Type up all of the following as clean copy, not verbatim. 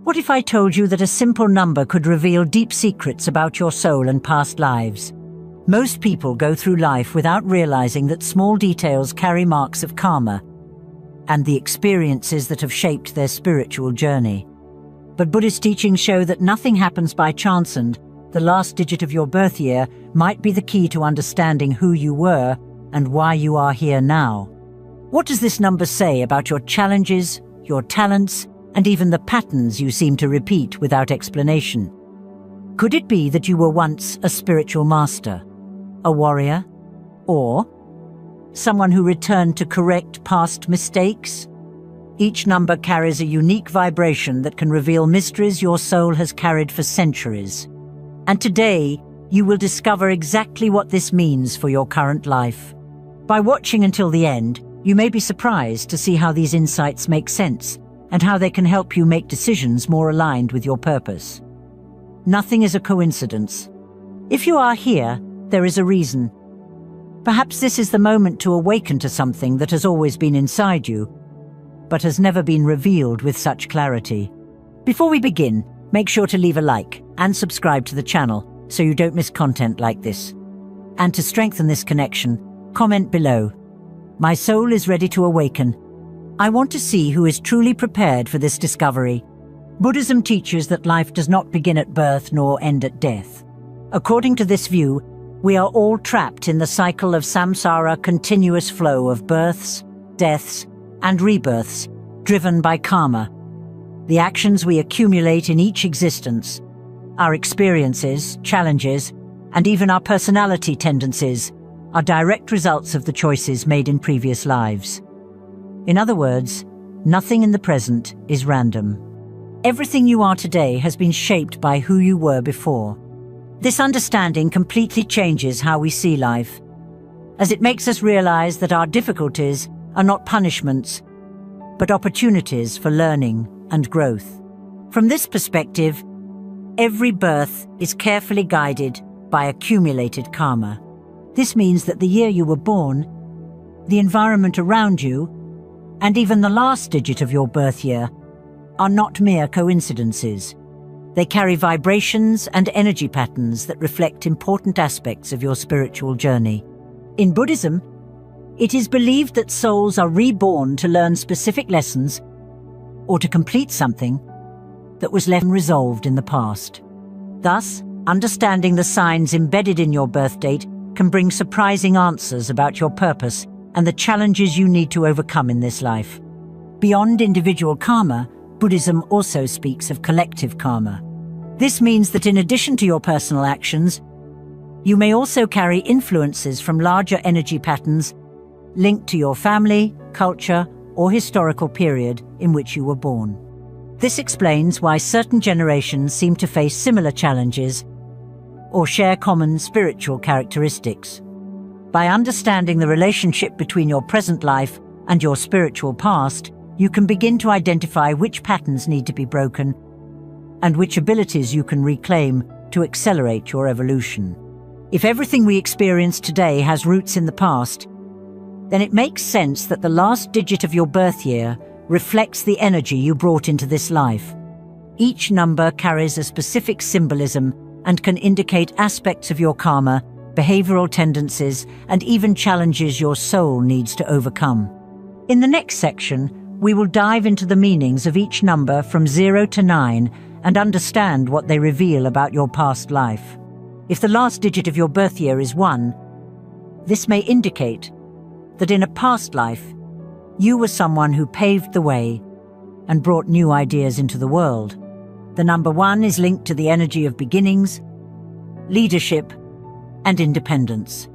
What if I told you that a simple number could reveal deep secrets about your soul and past lives? Most people go through life without realizing that small details carry marks of karma and the experiences that have shaped their spiritual journey. But Buddhist teachings show that nothing happens by chance, and the last digit of your birth year might be the key to understanding who you were and why you are here now. What does this number say about your challenges, your talents, and even the patterns you seem to repeat without explanation? Could it be that you were once a spiritual master, a warrior, or someone who returned to correct past mistakes? Each number carries a unique vibration that can reveal mysteries your soul has carried for centuries. And today, you will discover exactly what this means for your current life. By watching until the end, you may be surprised to see how these insights make sense and how they can help you make decisions more aligned with your purpose. Nothing is a coincidence. If you are here, there is a reason. Perhaps this is the moment to awaken to something that has always been inside you, but has never been revealed with such clarity. Before we begin, make sure to leave a like and subscribe to the channel so you don't miss content like this. And to strengthen this connection, comment below. My soul is ready to awaken. I want to see who is truly prepared for this discovery. Buddhism teaches that life does not begin at birth nor end at death. According to this view, we are all trapped in the cycle of samsara, continuous flow of births, deaths, and rebirths, driven by karma. The actions we accumulate in each existence, our experiences, challenges, and even our personality tendencies, are direct results of the choices made in previous lives. In other words, nothing in the present is random. Everything you are today has been shaped by who you were before. This understanding completely changes how we see life, as it makes us realize that our difficulties are not punishments, but opportunities for learning and growth. From this perspective, every birth is carefully guided by accumulated karma. This means that the year you were born, the environment around you, and even the last digit of your birth year are not mere coincidences. They carry vibrations and energy patterns that reflect important aspects of your spiritual journey. In Buddhism, it is believed that souls are reborn to learn specific lessons or to complete something that was left unresolved in the past. Thus, understanding the signs embedded in your birth date can bring surprising answers about your purpose and the challenges you need to overcome in this life. Beyond individual karma, Buddhism also speaks of collective karma. This means that in addition to your personal actions, you may also carry influences from larger energy patterns linked to your family, culture, or historical period in which you were born. This explains why certain generations seem to face similar challenges or share common spiritual characteristics. By understanding the relationship between your present life and your spiritual past, you can begin to identify which patterns need to be broken and which abilities you can reclaim to accelerate your evolution. If everything we experience today has roots in the past, then it makes sense that the last digit of your birth year reflects the energy you brought into this life. Each number carries a specific symbolism and can indicate aspects of your karma, behavioral tendencies, and even challenges your soul needs to overcome. In the next section, we will dive into the meanings of each number from 0 to 9 and understand what they reveal about your past life. If the last digit of your birth year is 1, this may indicate that in a past life, you were someone who paved the way and brought new ideas into the world. The number 1 is linked to the energy of beginnings, leadership, and independence.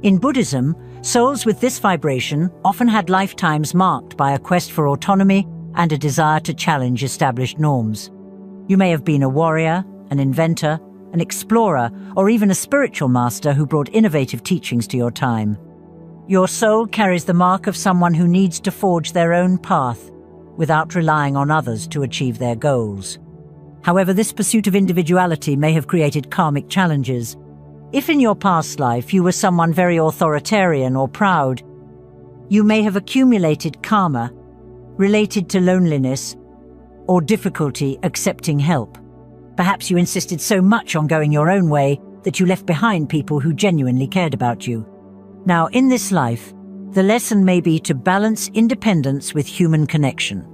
In Buddhism, souls with this vibration often had lifetimes marked by a quest for autonomy and a desire to challenge established norms. You may have been a warrior, an inventor, an explorer, or even a spiritual master who brought innovative teachings to your time. Your soul carries the mark of someone who needs to forge their own path without relying on others to achieve their goals. However, this pursuit of individuality may have created karmic challenges. If in your past life you were someone very authoritarian or proud, you may have accumulated karma related to loneliness or difficulty accepting help. Perhaps you insisted so much on going your own way that you left behind people who genuinely cared about you. Now, in this life, the lesson may be to balance independence with human connection,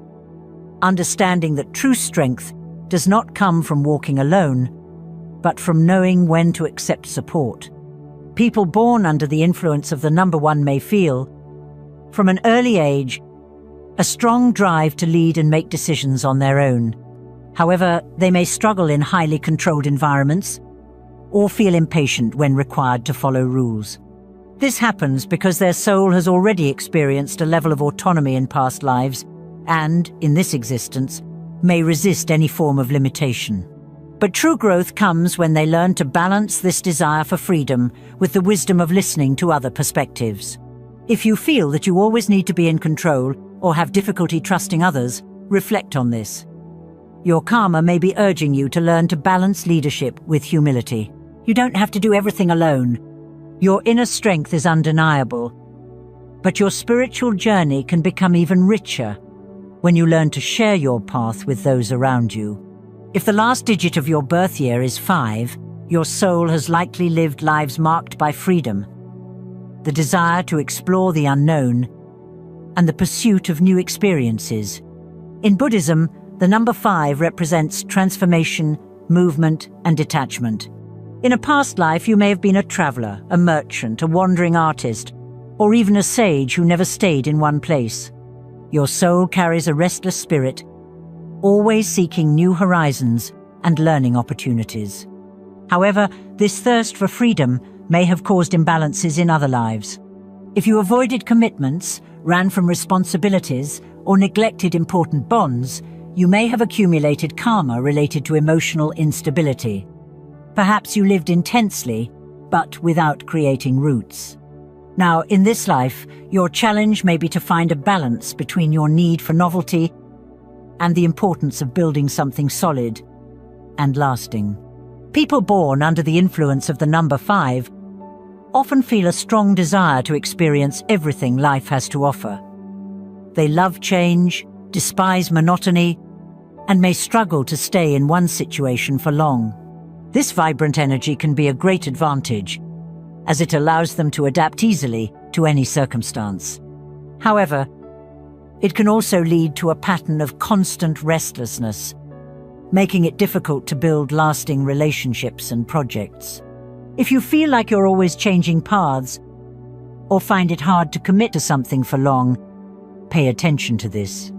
understanding that true strength does not come from walking alone, but from knowing when to accept support. People born under the influence of the number 1 may feel, from an early age, a strong drive to lead and make decisions on their own. However, they may struggle in highly controlled environments or feel impatient when required to follow rules. This happens because their soul has already experienced a level of autonomy in past lives and, in this existence, may resist any form of limitation. But true growth comes when they learn to balance this desire for freedom with the wisdom of listening to other perspectives. If you feel that you always need to be in control or have difficulty trusting others, reflect on this. Your karma may be urging you to learn to balance leadership with humility. You don't have to do everything alone. Your inner strength is undeniable, but your spiritual journey can become even richer when you learn to share your path with those around you. If the last digit of your birth year is 5, your soul has likely lived lives marked by freedom, the desire to explore the unknown, and the pursuit of new experiences. In Buddhism, the number 5 represents transformation, movement, and detachment. In a past life, you may have been a traveler, a merchant, a wandering artist, or even a sage who never stayed in one place. Your soul carries a restless spirit, always seeking new horizons and learning opportunities. However, this thirst for freedom may have caused imbalances in other lives. If you avoided commitments, ran from responsibilities, or neglected important bonds, you may have accumulated karma related to emotional instability. Perhaps you lived intensely, but without creating roots. Now, in this life, your challenge may be to find a balance between your need for novelty and the importance of building something solid and lasting. People born under the influence of the number 5 often feel a strong desire to experience everything life has to offer. They love change, despise monotony, and may struggle to stay in one situation for long. This vibrant energy can be a great advantage, as it allows them to adapt easily to any circumstance. However, it can also lead to a pattern of constant restlessness, making it difficult to build lasting relationships and projects. If you feel like you're always changing paths, or find it hard to commit to something for long, pay attention to this.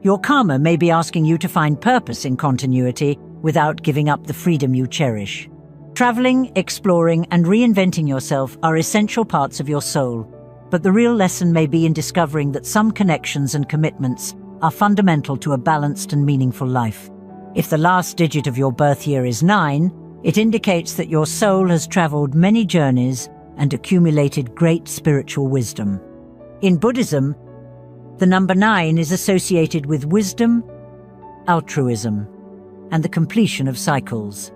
Your karma may be asking you to find purpose in continuity without giving up the freedom you cherish. Traveling, exploring, and reinventing yourself are essential parts of your soul, but the real lesson may be in discovering that some connections and commitments are fundamental to a balanced and meaningful life. If the last digit of your birth year is 9, it indicates that your soul has traveled many journeys and accumulated great spiritual wisdom. In Buddhism, the number 9 is associated with wisdom, altruism, and the completion of cycles.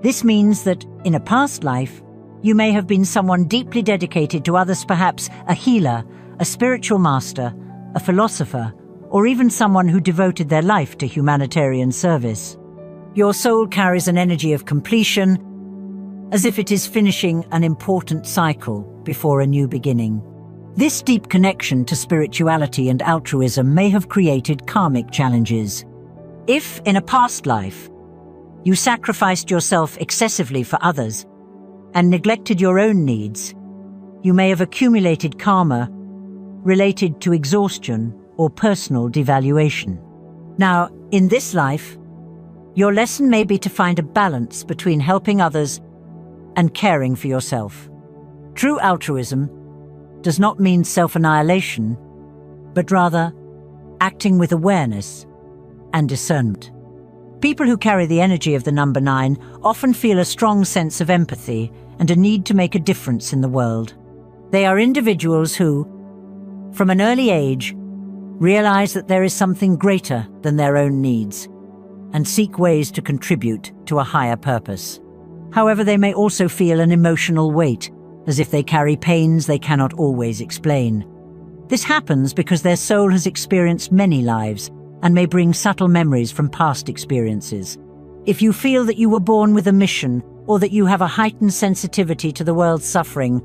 This means that, in a past life, you may have been someone deeply dedicated to others, perhaps a healer, a spiritual master, a philosopher, or even someone who devoted their life to humanitarian service. Your soul carries an energy of completion, as if it is finishing an important cycle before a new beginning. This deep connection to spirituality and altruism may have created karmic challenges. If, in a past life, you sacrificed yourself excessively for others and neglected your own needs, you may have accumulated karma related to exhaustion or personal devaluation. Now, in this life, your lesson may be to find a balance between helping others and caring for yourself. True altruism does not mean self-annihilation, but rather acting with awareness and discernment. People who carry the energy of the number 9 often feel a strong sense of empathy and a need to make a difference in the world. They are individuals who, from an early age, realize that there is something greater than their own needs and seek ways to contribute to a higher purpose. However, they may also feel an emotional weight, as if they carry pains they cannot always explain. This happens because their soul has experienced many lives and may bring subtle memories from past experiences. If you feel that you were born with a mission or that you have a heightened sensitivity to the world's suffering,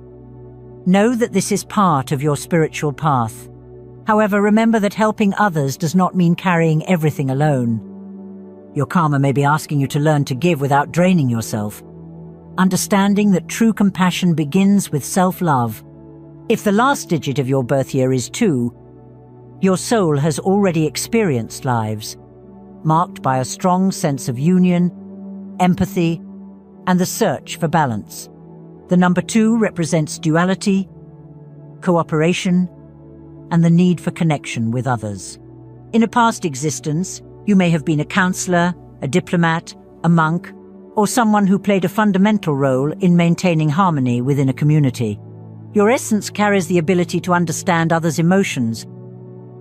know that this is part of your spiritual path. However, remember that helping others does not mean carrying everything alone. Your karma may be asking you to learn to give without draining yourself, understanding that true compassion begins with self-love. If the last digit of your birth year is 2, your soul has already experienced lives marked by a strong sense of union, empathy, and the search for balance. The number 2 represents duality, cooperation, and the need for connection with others. In a past existence, you may have been a counselor, a diplomat, a monk, or someone who played a fundamental role in maintaining harmony within a community. Your essence carries the ability to understand others' emotions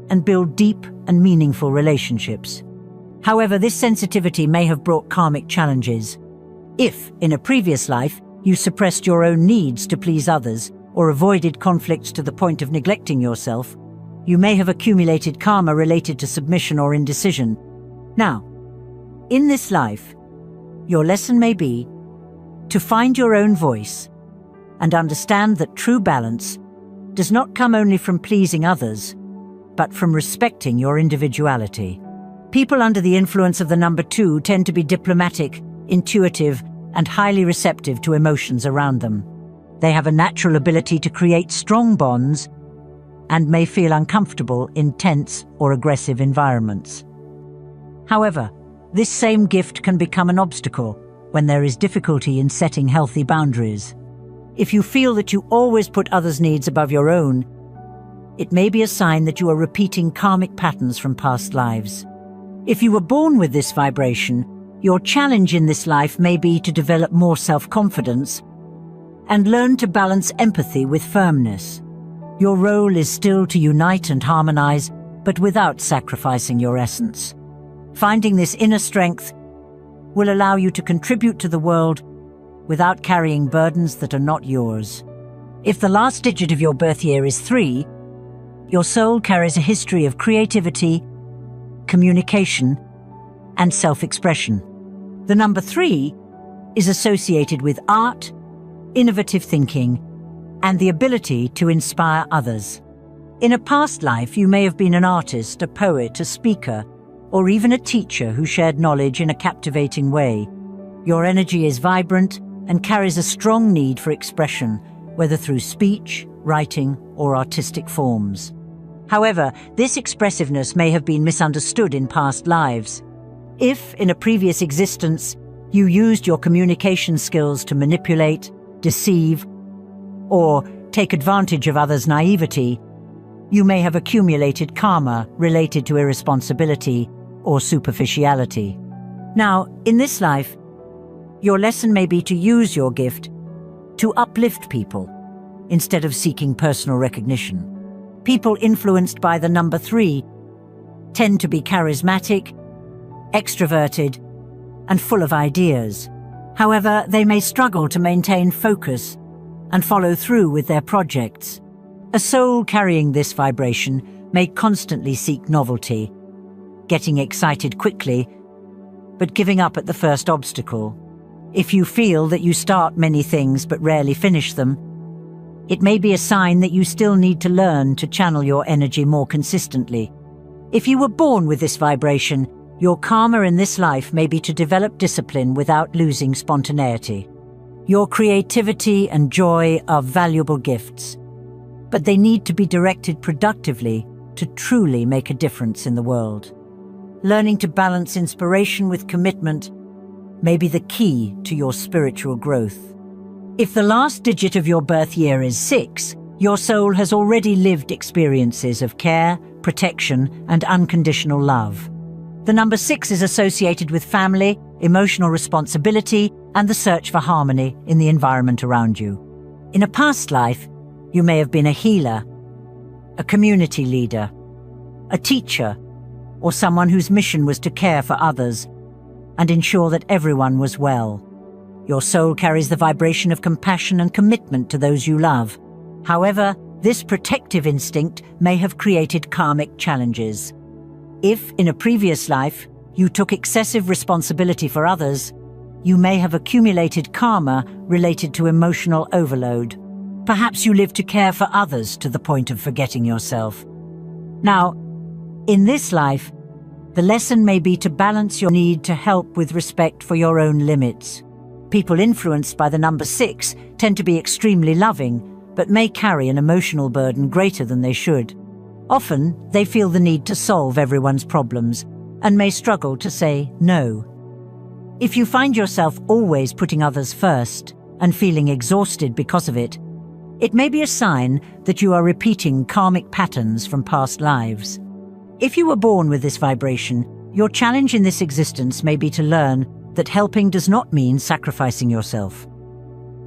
and build deep and meaningful relationships. However, this sensitivity may have brought karmic challenges. If, in a previous life, you suppressed your own needs to please others or avoided conflicts to the point of neglecting yourself, you may have accumulated karma related to submission or indecision. Now, in this life, your lesson may be to find your own voice and understand that true balance does not come only from pleasing others, but from respecting your individuality. People under the influence of the number 2 tend to be diplomatic, intuitive, and highly receptive to emotions around them. They have a natural ability to create strong bonds and may feel uncomfortable in tense or aggressive environments. However, this same gift can become an obstacle when there is difficulty in setting healthy boundaries. If you feel that you always put others' needs above your own, it may be a sign that you are repeating karmic patterns from past lives. If you were born with this vibration, your challenge in this life may be to develop more self-confidence and learn to balance empathy with firmness. Your role is still to unite and harmonize, but without sacrificing your essence. Finding this inner strength will allow you to contribute to the world without carrying burdens that are not yours. If the last digit of your birth year is 3, your soul carries a history of creativity, communication, and self-expression. The number 3 is associated with art, innovative thinking, and the ability to inspire others. In a past life, you may have been an artist, a poet, a speaker, or even a teacher who shared knowledge in a captivating way. Your energy is vibrant and carries a strong need for expression, whether through speech, writing, or artistic forms. However, this expressiveness may have been misunderstood in past lives. If, in a previous existence, you used your communication skills to manipulate, deceive, or take advantage of others' naivety, you may have accumulated karma related to irresponsibility or superficiality. Now, in this life, your lesson may be to use your gift to uplift people instead of seeking personal recognition. People influenced by the number 3 tend to be charismatic, extroverted, and full of ideas. However, they may struggle to maintain focus and follow through with their projects. A soul carrying this vibration may constantly seek novelty, getting excited quickly, but giving up at the first obstacle. If you feel that you start many things but rarely finish them, it may be a sign that you still need to learn to channel your energy more consistently. If you were born with this vibration, your karma in this life may be to develop discipline without losing spontaneity. Your creativity and joy are valuable gifts, but they need to be directed productively to truly make a difference in the world. Learning to balance inspiration with commitment may be the key to your spiritual growth. If the last digit of your birth year is 6, your soul has already lived experiences of care, protection, and unconditional love. The number 6 is associated with family, emotional responsibility, and the search for harmony in the environment around you. In a past life, you may have been a healer, a community leader, a teacher, or someone whose mission was to care for others and ensure that everyone was well. Your soul carries the vibration of compassion and commitment to those you love. However, this protective instinct may have created karmic challenges. If, in a previous life, you took excessive responsibility for others, you may have accumulated karma related to emotional overload. Perhaps you lived to care for others to the point of forgetting yourself. Now, in this life, the lesson may be to balance your need to help with respect for your own limits. People influenced by the number 6 tend to be extremely loving, but may carry an emotional burden greater than they should. Often, they feel the need to solve everyone's problems and may struggle to say no. If you find yourself always putting others first and feeling exhausted because of it, it may be a sign that you are repeating karmic patterns from past lives. If you were born with this vibration, your challenge in this existence may be to learn that helping does not mean sacrificing yourself.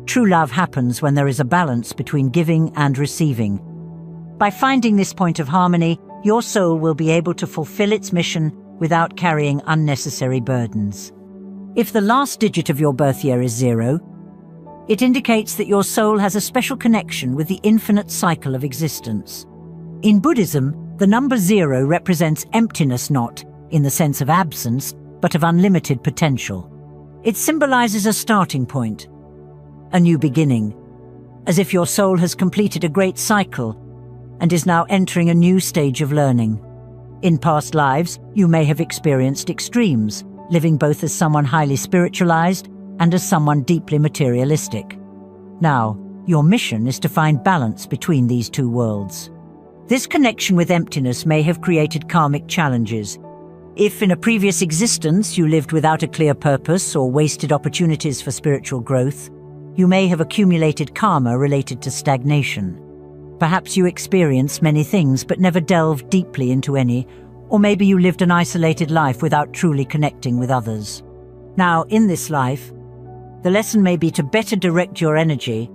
True love happens when there is a balance between giving and receiving. By finding this point of harmony, your soul will be able to fulfill its mission without carrying unnecessary burdens. If the last digit of your birth year is 0, it indicates that your soul has a special connection with the infinite cycle of existence. In Buddhism, the number 0 represents emptiness, not in the sense of absence, but of unlimited potential. It symbolizes a starting point, a new beginning, as if your soul has completed a great cycle and is now entering a new stage of learning. In past lives, you may have experienced extremes, living both as someone highly spiritualized and as someone deeply materialistic. Now, your mission is to find balance between these two worlds. This connection with emptiness may have created karmic challenges. If in a previous existence you lived without a clear purpose or wasted opportunities for spiritual growth, you may have accumulated karma related to stagnation. Perhaps you experienced many things but never delved deeply into any, or maybe you lived an isolated life without truly connecting with others. Now, in this life, the lesson may be to better direct your energy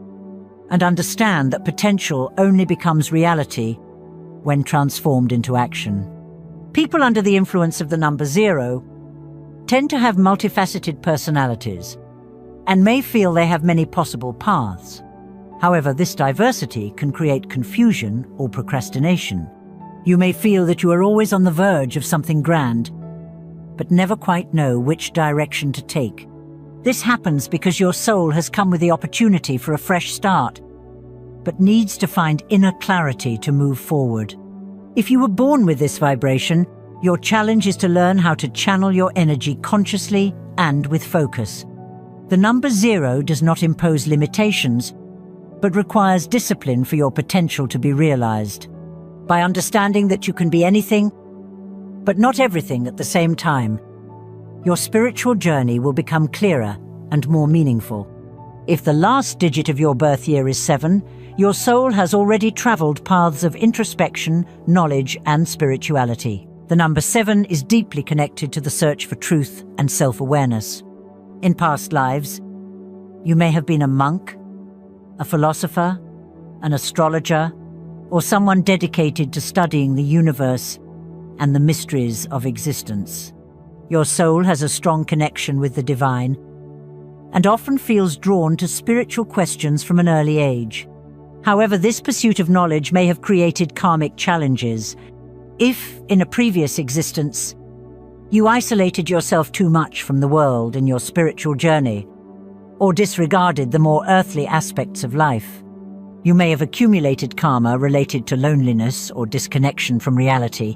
and understand that potential only becomes reality when transformed into action. People under the influence of the number 0 tend to have multifaceted personalities and may feel they have many possible paths. However, this diversity can create confusion or procrastination. You may feel that you are always on the verge of something grand, but never quite know which direction to take. This happens because your soul has come with the opportunity for a fresh start, but needs to find inner clarity to move forward. If you were born with this vibration, your challenge is to learn how to channel your energy consciously and with focus. The number 0 does not impose limitations, but requires discipline for your potential to be realized. By understanding that you can be anything, but not everything at the same time, your spiritual journey will become clearer and more meaningful. If the last digit of your birth year is 7, your soul has already traveled paths of introspection, knowledge, and spirituality. The number 7 is deeply connected to the search for truth and self-awareness. In past lives, you may have been a monk, a philosopher, an astrologer, or someone dedicated to studying the universe and the mysteries of existence. Your soul has a strong connection with the divine and often feels drawn to spiritual questions from an early age. However, this pursuit of knowledge may have created karmic challenges. If, in a previous existence, you isolated yourself too much from the world in your spiritual journey, or disregarded the more earthly aspects of life, you may have accumulated karma related to loneliness or disconnection from reality.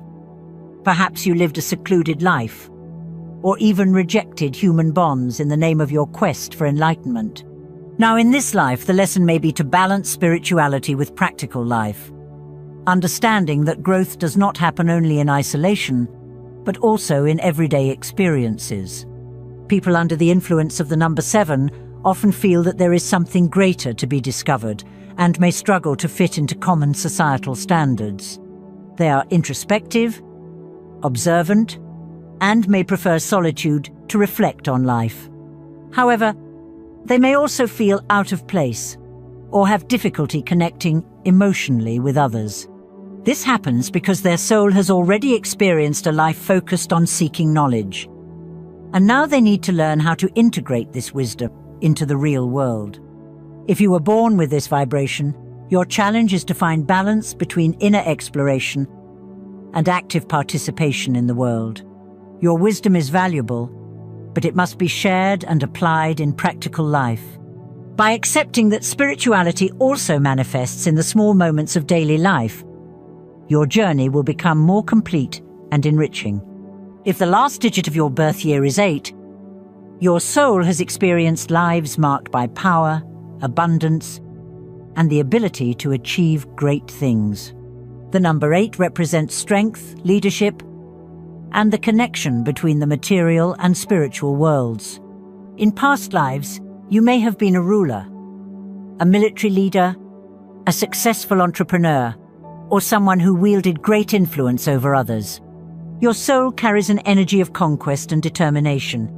Perhaps you lived a secluded life, or even rejected human bonds in the name of your quest for enlightenment. Now, in this life, the lesson may be to balance spirituality with practical life, understanding that growth does not happen only in isolation, but also in everyday experiences. People under the influence of the number 7 often feel that there is something greater to be discovered and may struggle to fit into common societal standards. They are introspective, observant, and may prefer solitude to reflect on life. However, they may also feel out of place or have difficulty connecting emotionally with others. This happens because their soul has already experienced a life focused on seeking knowledge, and now they need to learn how to integrate this wisdom into the real world. If you were born with this vibration, your challenge is to find balance between inner exploration and active participation in the world. Your wisdom is valuable, but it must be shared and applied in practical life. By accepting that spirituality also manifests in the small moments of daily life, your journey will become more complete and enriching. If the last digit of your birth year is 8, your soul has experienced lives marked by power, abundance, and the ability to achieve great things. The number 8 represents strength, leadership, and the connection between the material and spiritual worlds. In past lives, you may have been a ruler, a military leader, a successful entrepreneur, or someone who wielded great influence over others. Your soul carries an energy of conquest and determination,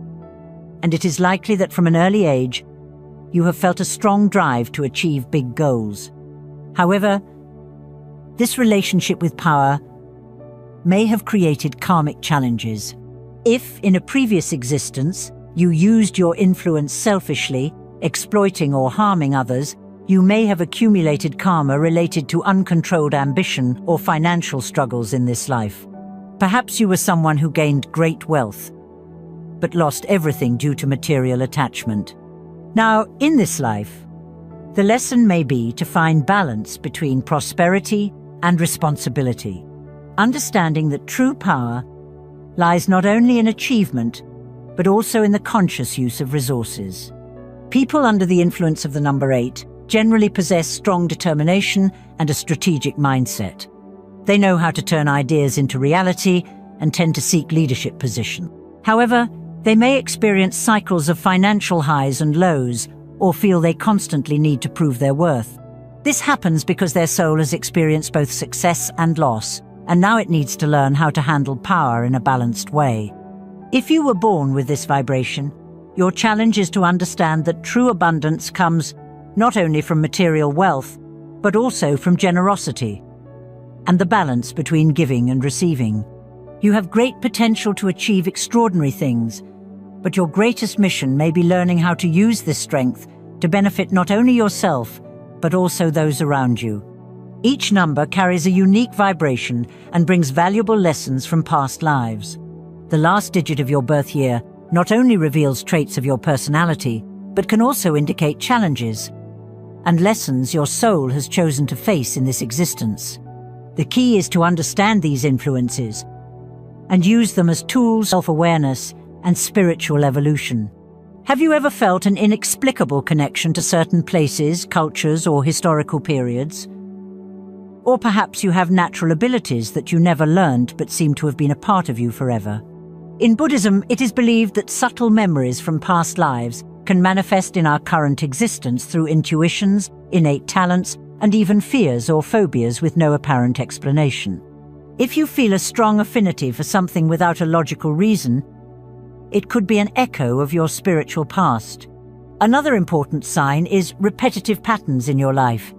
and it is likely that from an early age, you have felt a strong drive to achieve big goals. However, this relationship with power may have created karmic challenges. If, in a previous existence, you used your influence selfishly, exploiting or harming others, you may have accumulated karma related to uncontrolled ambition or financial struggles in this life. Perhaps you were someone who gained great wealth, but lost everything due to material attachment. Now, in this life, the lesson may be to find balance between prosperity and responsibility, understanding that true power lies not only in achievement, but also in the conscious use of resources. People under the influence of the number 8 generally possess strong determination and a strategic mindset. They know how to turn ideas into reality and tend to seek leadership position. However, they may experience cycles of financial highs and lows, or feel they constantly need to prove their worth. This happens because their soul has experienced both success and loss, and now it needs to learn how to handle power in a balanced way. If you were born with this vibration, your challenge is to understand that true abundance comes not only from material wealth, but also from generosity and the balance between giving and receiving. You have great potential to achieve extraordinary things, but your greatest mission may be learning how to use this strength to benefit not only yourself, but also those around you. Each number carries a unique vibration and brings valuable lessons from past lives. The last digit of your birth year not only reveals traits of your personality, but can also indicate challenges and lessons your soul has chosen to face in this existence. The key is to understand these influences and use them as tools of self-awareness and spiritual evolution. Have you ever felt an inexplicable connection to certain places, cultures, or historical periods? Or perhaps you have natural abilities that you never learned but seem to have been a part of you forever. In Buddhism, it is believed that subtle memories from past lives can manifest in our current existence through intuitions, innate talents, and even fears or phobias with no apparent explanation. If you feel a strong affinity for something without a logical reason, it could be an echo of your spiritual past. Another important sign is repetitive patterns in your life.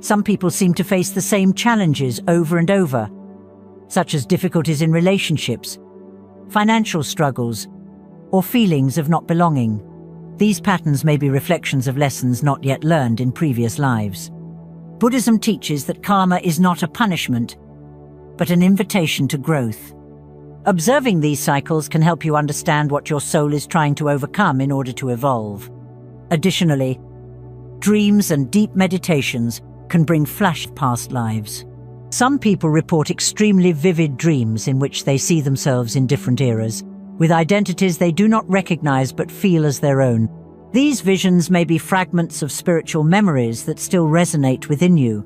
Some people seem to face the same challenges over and over, such as difficulties in relationships, financial struggles, or feelings of not belonging. These patterns may be reflections of lessons not yet learned in previous lives. Buddhism teaches that karma is not a punishment, but an invitation to growth. Observing these cycles can help you understand what your soul is trying to overcome in order to evolve. Additionally, dreams and deep meditations can bring flash past lives. Some people report extremely vivid dreams in which they see themselves in different eras, with identities they do not recognize but feel as their own. These visions may be fragments of spiritual memories that still resonate within you.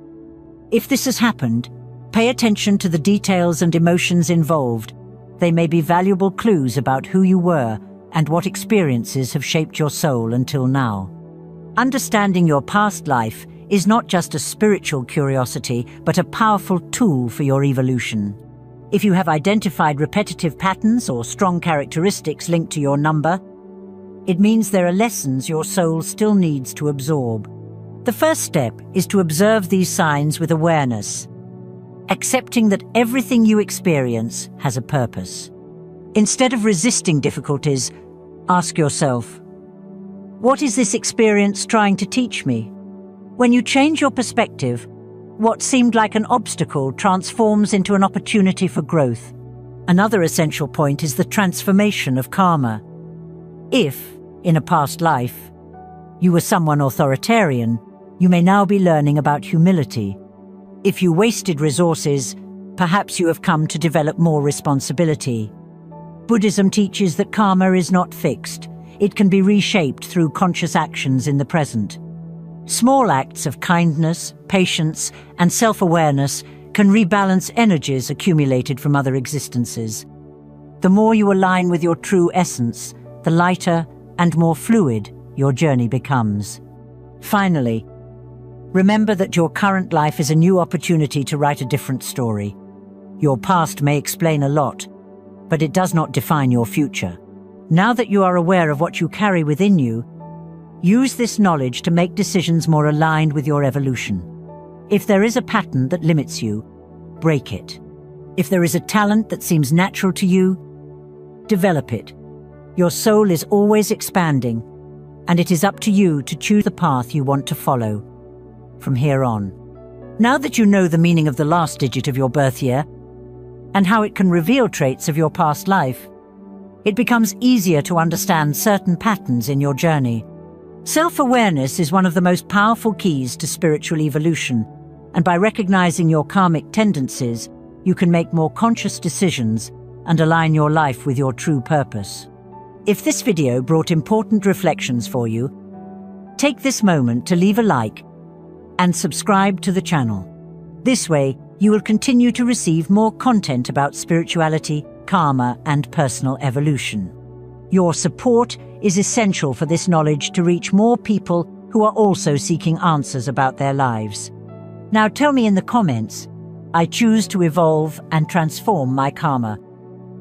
If this has happened, pay attention to the details and emotions involved. They may be valuable clues about who you were and what experiences have shaped your soul until now. Understanding your past life is not just a spiritual curiosity, but a powerful tool for your evolution. If you have identified repetitive patterns or strong characteristics linked to your number, it means there are lessons your soul still needs to absorb. The first step is to observe these signs with awareness, accepting that everything you experience has a purpose. Instead of resisting difficulties, ask yourself, what is this experience trying to teach me? When you change your perspective, What seemed like an obstacle transforms into an opportunity for growth. Another essential point is the transformation of karma. If, in a past life, you were someone authoritarian, you may now be learning about humility. If you wasted resources, perhaps you have come to develop more responsibility. Buddhism teaches that karma is not fixed. It can be reshaped through conscious actions in the present. Small acts of kindness, patience, and self-awareness can rebalance energies accumulated from other existences. The more you align with your true essence, the lighter and more fluid your journey becomes. Finally, remember that your current life is a new opportunity to write a different story. Your past may explain a lot, but it does not define your future. Now that you are aware of what you carry within you, use this knowledge to make decisions more aligned with your evolution. If there is a pattern that limits you, break it. If there is a talent that seems natural to you, develop it. Your soul is always expanding, and it is up to you to choose the path you want to follow from here on. Now that you know the meaning of the last digit of your birth year and how it can reveal traits of your past life, it becomes easier to understand certain patterns in your journey. Self-awareness is one of the most powerful keys to spiritual evolution, and by recognizing your karmic tendencies, you can make more conscious decisions and align your life with your true purpose. If this video brought important reflections for you, take this moment to leave a like and subscribe to the channel. This way, you will continue to receive more content about spirituality, karma, and personal evolution. Your support is essential for this knowledge to reach more people who are also seeking answers about their lives. Now tell me in the comments, I choose to evolve and transform my karma.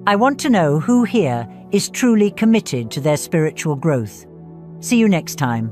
I want to know who here is truly committed to their spiritual growth. See you next time.